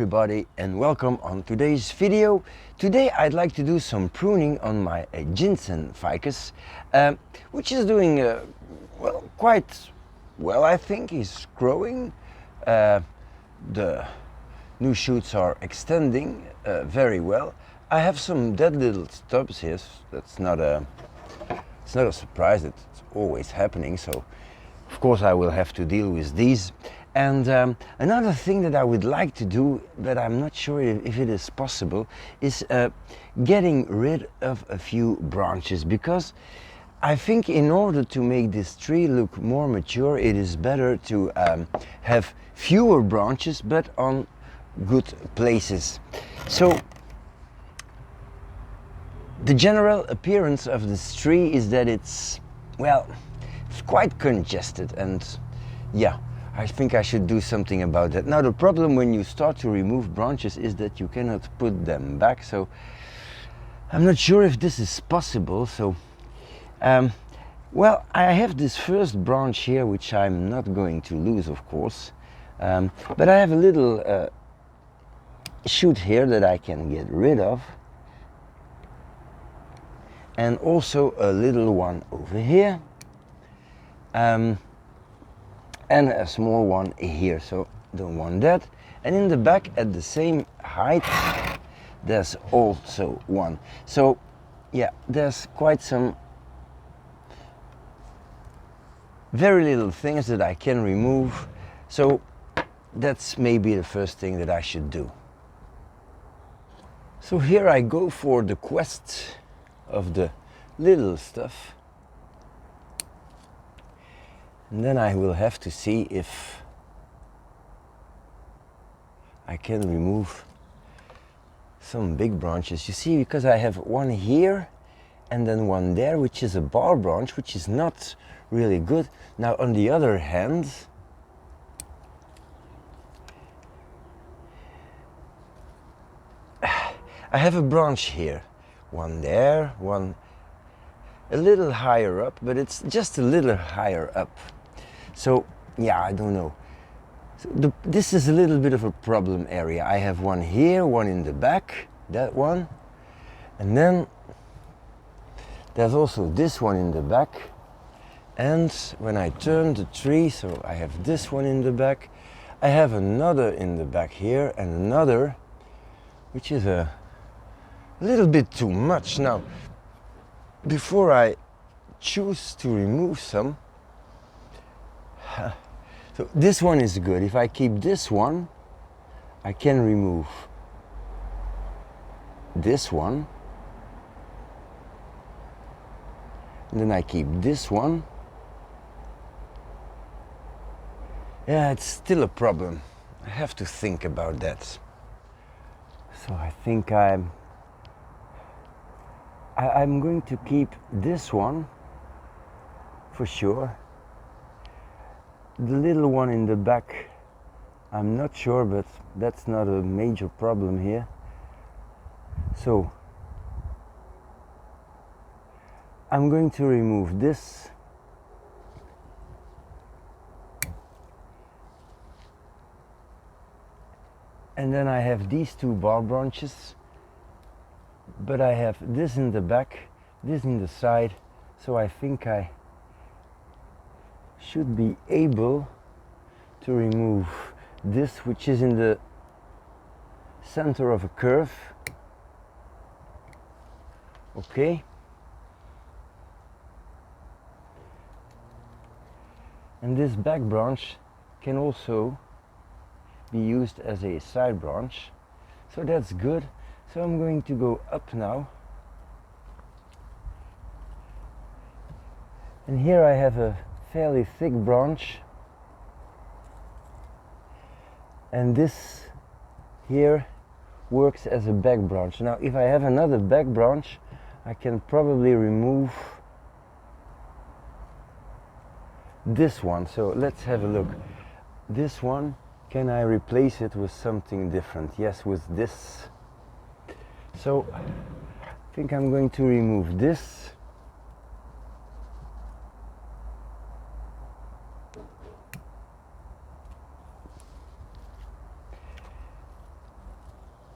everybody and welcome on today's video. Today I'd like to do some pruning on my ginseng ficus, which is doing well, quite well. I think he's growing. The new shoots are extending very well. I have some dead little stubs here. It's not a surprise. It's always happening. So of course I will have to deal with these. And another thing that I would like to do, but I'm not sure if it is possible, is getting rid of a few branches, because I think in order to make this tree look more mature, it is better to have fewer branches but on good places. So the general appearance of this tree is that it's quite congested, and yeah, I think I should do something about that. Now the problem when you start to remove branches is that you cannot put them back, so I'm not sure if this is possible. So well, I have this first branch here which I'm not going to lose, of course, but I have a little shoot here that I can get rid of, and also a little one over here, and a small one here, so don't want that. And in the back at the same height there's also one. So yeah, there's quite some very little things that I can remove, so that's maybe the first thing that I should do. So here I go for the quest of the little stuff. And then I will have to see if I can remove some big branches. You see, because I have one here and then one there, which is a bar branch, which is not really good. Now on the other hand, I have a branch here, one there, one a little higher up, but it's just a little higher up. So yeah, I don't know. So this is a little bit of a problem area. I have one here, one in the back, that one, and then there's also this one in the back. And when I turn the tree, so I have this one in the back, I have another in the back here, and another, which is a little bit too much. Now, before I choose to remove some, so this one is good. If I keep this one, I can remove this one, and then I keep this one. Yeah, it's still a problem. I have to think about that. So I think I'm going to keep this one for sure. The little one in the back, I'm not sure, but that's not a major problem here. So I'm going to remove this. And then I have these two bar branches, but I have this in the back, this in the side, so I think I should be able to remove this, which is in the center of a curve. Okay. And this back branch can also be used as a side branch, so that's good. So I'm going to go up now, and here I have a fairly thick branch, and this here works as a back branch. Now if I have another back branch, I can probably remove this one. So let's have a look. This one, can I replace it with something different? Yes, with this. So I think I'm going to remove this.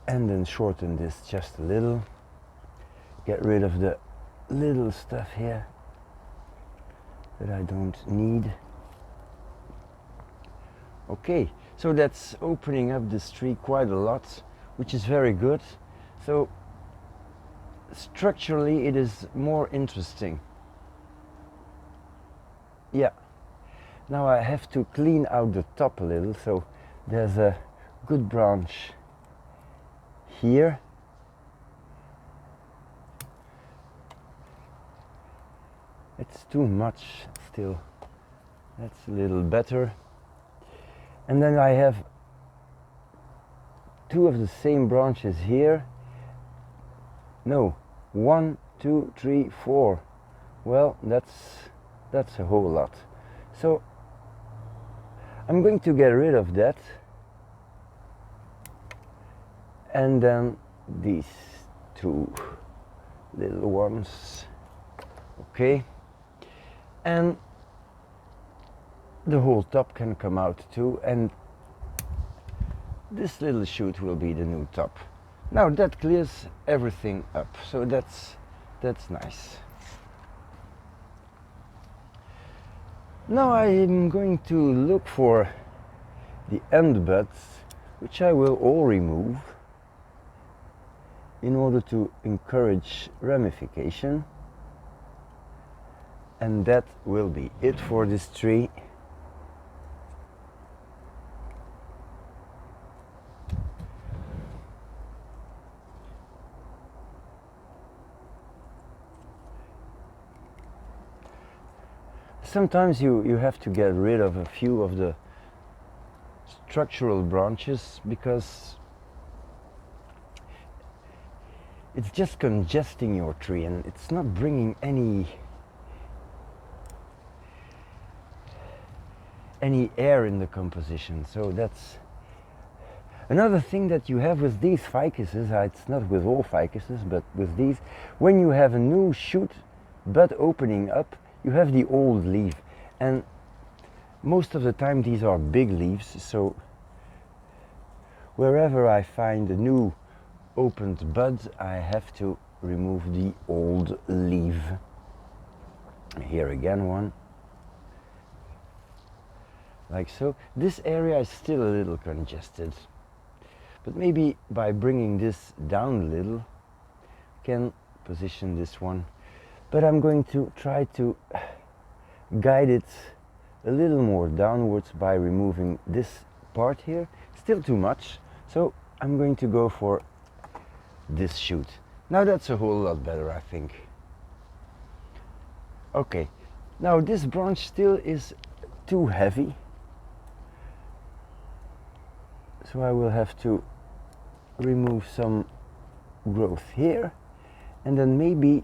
and then shorten this just a little. Get rid of the little stuff here that I don't need. Okay, so that's opening up this tree quite a lot, which is very good. So structurally it is more interesting. Yeah. Now I have to clean out the top a little, so there's a good branch here. It's too much still. That's a little better. And then I have two of the same branches here. No, 1, 2, 3, 4. Well, that's a whole lot. So I'm going to get rid of that. And then these two little ones. Okay. And the whole top can come out too, and this little shoot will be the new top. Now that clears everything up, so that's nice. Now I am going to look for the end buds, which I will all remove in order to encourage ramification. And that will be it for this tree. Sometimes you have to get rid of a few of the structural branches because it's just congesting your tree and it's not bringing any air in the composition. So that's another thing that you have with these ficuses. It's not with all ficuses, but with these, when you have a new shoot bud opening up, you have the old leaf, and most of the time these are big leaves, so wherever I find a new opened bud, I have to remove the old leaf. Here again one. Like so. This area is still a little congested, but maybe by bringing this down a little, can position this one. But I'm going to try to guide it a little more downwards by removing this part here. Still too much, so I'm going to go for this shoot. Now that's a whole lot better, I think. Okay, now this branch still is too heavy, so I will have to remove some growth here and then maybe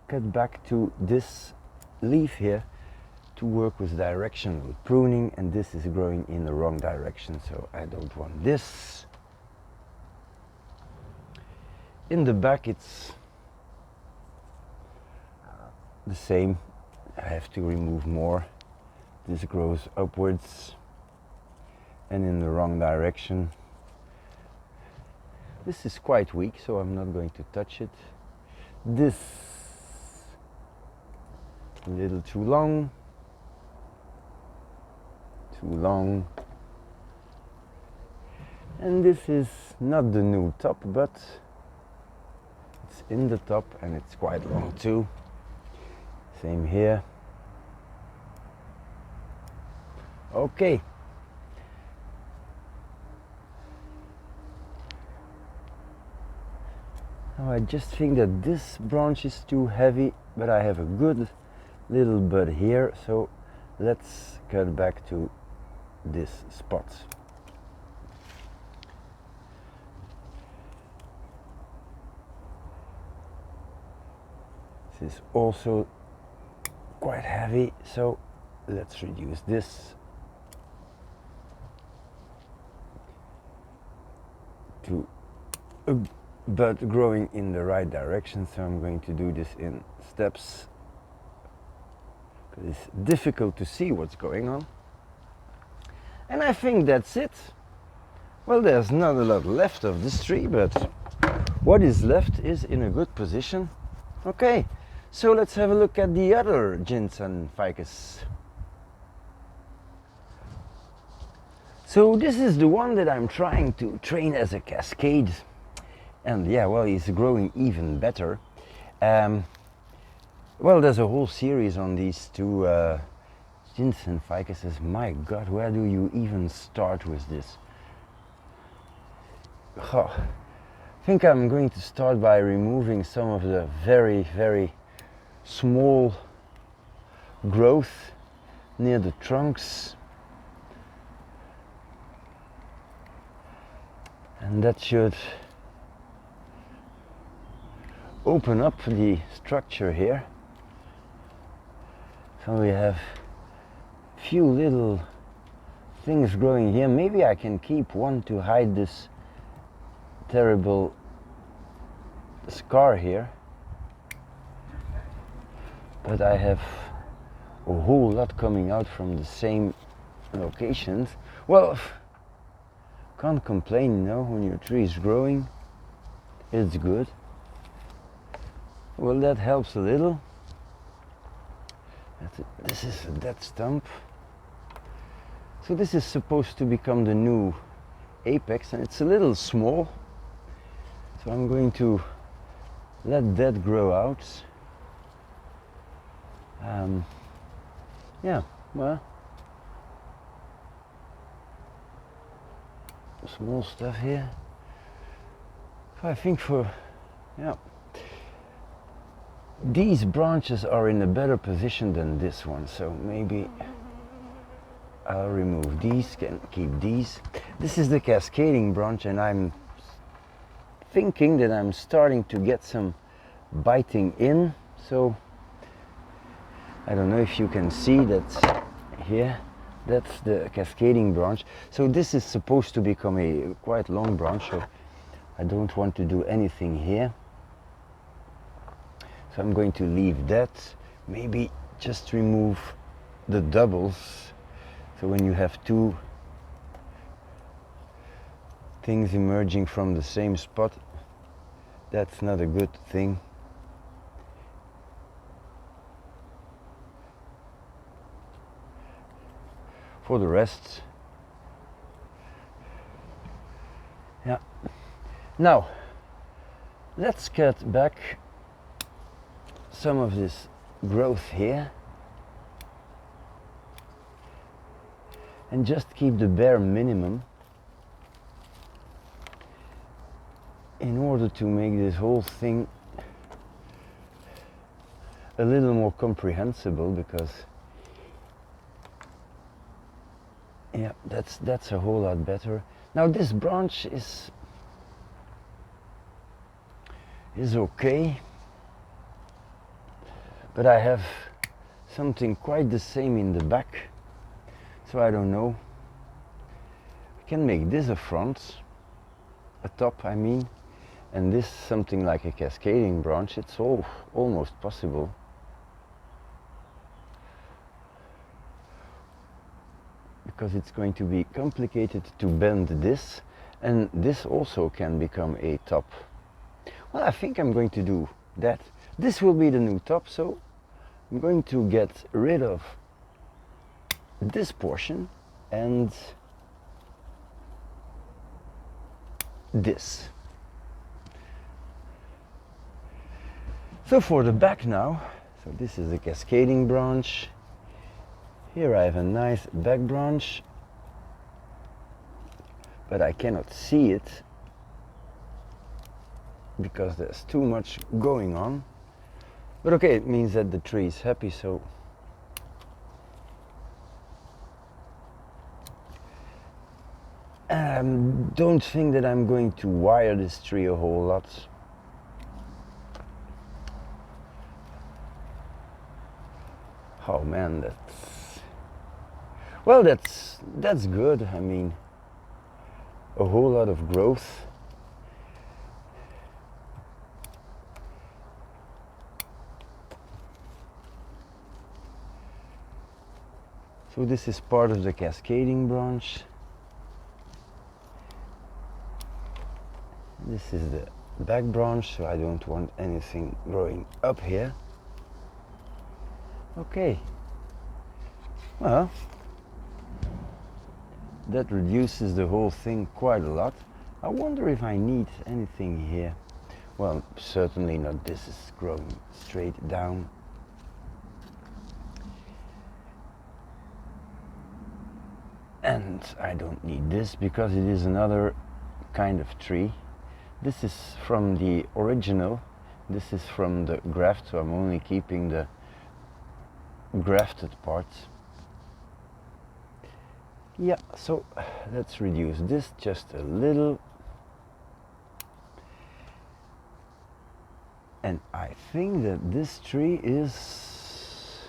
cut back to this leaf here to work with directional pruning, and this is growing in the wrong direction, so I don't want this. In the back it's the same. I have to remove more. This grows upwards and in the wrong direction. This is quite weak, so I'm not going to touch it. This a little too long. And this is not the new top, but it's in the top and it's quite long too. Same here. Okay. Now I just think that this branch is too heavy, but I have a good little bud here, so let's cut back to this spot. This is also quite heavy, so let's reduce this to a bud growing in the right direction. So I'm going to do this in steps because it's difficult to see what's going on. And I think that's it. Well, there's not a lot left of this tree, but what is left is in a good position. Okay, so let's have a look at the other ginseng ficus. So this is the one that I'm trying to train as a cascade, and yeah, well, he's growing even better. Well, there's a whole series on these two ginseng ficuses. My God, where do you even start with this? Oh, I think I'm going to start by removing some of the very, very small growth near the trunks. And that should open up the structure here. So we have few little things growing here. Maybe I can keep one to hide this terrible scar here. But I have a whole lot coming out from the same locations. Well, can't complain, you know, when your tree is growing, it's good. Well, that helps a little. This is a dead stump. So this is supposed to become the new apex, and it's a little small. So I'm going to let that grow out. Yeah, well, small stuff here. So I think yeah, these branches are in a better position than this one, so maybe I'll remove these, can keep these. This is the cascading branch, and I'm thinking that I'm starting to get some biting in, so I don't know if you can see that here. That's the cascading branch. So this is supposed to become a quite long branch, so I don't want to do anything here. So I'm going to leave that. Maybe just remove the doubles. So when you have two things emerging from the same spot, that's not a good thing. For the rest, yeah. Now, let's cut back some of this growth here and just keep the bare minimum in order to make this whole thing a little more comprehensible, because yeah, that's a whole lot better. Now this branch is okay, but I have something quite the same in the back, so I don't know. I can make this a front, a top I mean, and this something like a cascading branch. It's almost possible. Because it's going to be complicated to bend this, and this also can become a top. Well, I think I'm going to do that. This will be the new top, so I'm going to get rid of this portion and this. So for the back now, so this is a cascading branch. Here I have a nice back branch, but I cannot see it because there's too much going on. But okay, it means that the tree is happy, so don't think that I'm going to wire this tree a whole lot. Oh man, that's good. I mean, a whole lot of growth. So this is part of the cascading branch. This is the back branch, so I don't want anything growing up here. Okay, well, that reduces the whole thing quite a lot. I wonder if I need anything here. Well, certainly not. This is growing straight down. And I don't need this because it is another kind of tree. This is from the original. This is from the graft, so I'm only keeping the grafted parts. Yeah, so let's reduce this just a little. And I think that this tree is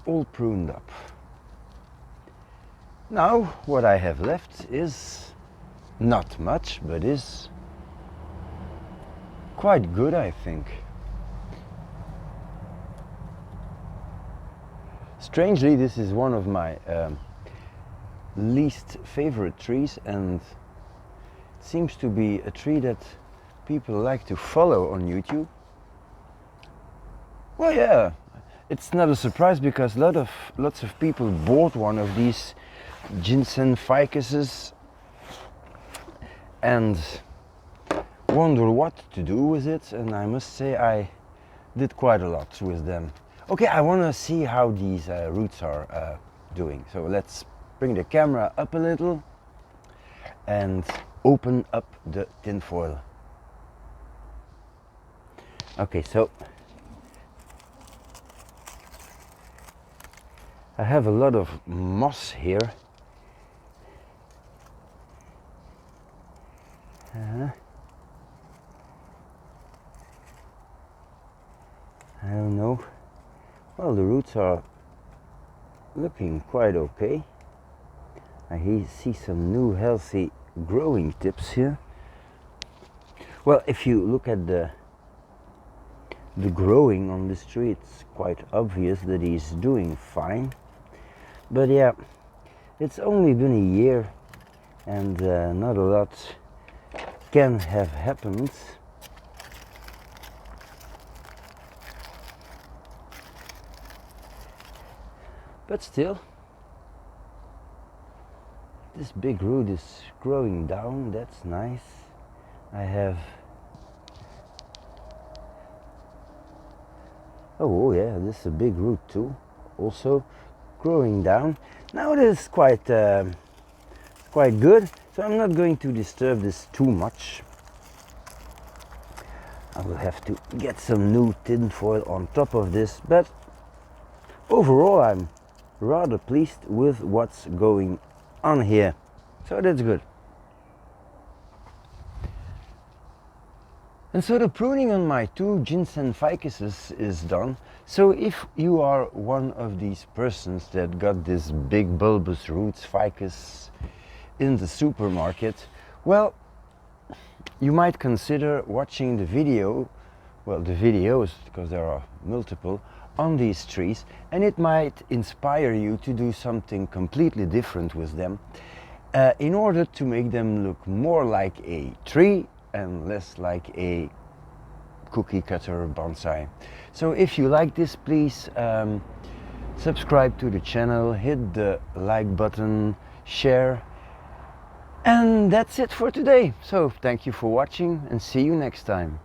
all pruned up. Now what I have left is not much, but is quite good, I think. Strangely, this is one of my least favorite trees, and it seems to be a tree that people like to follow on YouTube. Well, yeah, it's not a surprise because lots of people bought one of these ginseng ficuses and wonder what to do with it, and I must say I did quite a lot with them. Okay, I want to see how these roots are doing. So let's bring the camera up a little and open up the tin foil. Okay, so I have a lot of moss here. I don't know. Well, the roots are looking quite okay. I see some new healthy growing tips here. Well, if you look at the growing on this tree, it's quite obvious that he's doing fine. But yeah, it's only been a year and not a lot can have happened. But still, this big root is growing down. That's nice. I have, oh yeah, this is a big root too, also growing down. Now it is quite good, so I'm not going to disturb this too much. I will have to get some new tin foil on top of this, but overall I'm rather pleased with what's going on here, so that's good. And so the pruning on my two ginseng ficuses is done. So if you are one of these persons that got this big bulbous roots ficus in the supermarket, well, you might consider watching the video, well, the videos, because there are multiple, on these trees, and it might inspire you to do something completely different with them in order to make them look more like a tree and less like a cookie cutter bonsai. So if you like this, please subscribe to the channel, hit the like button, share, and that's it for today. So thank you for watching and see you next time.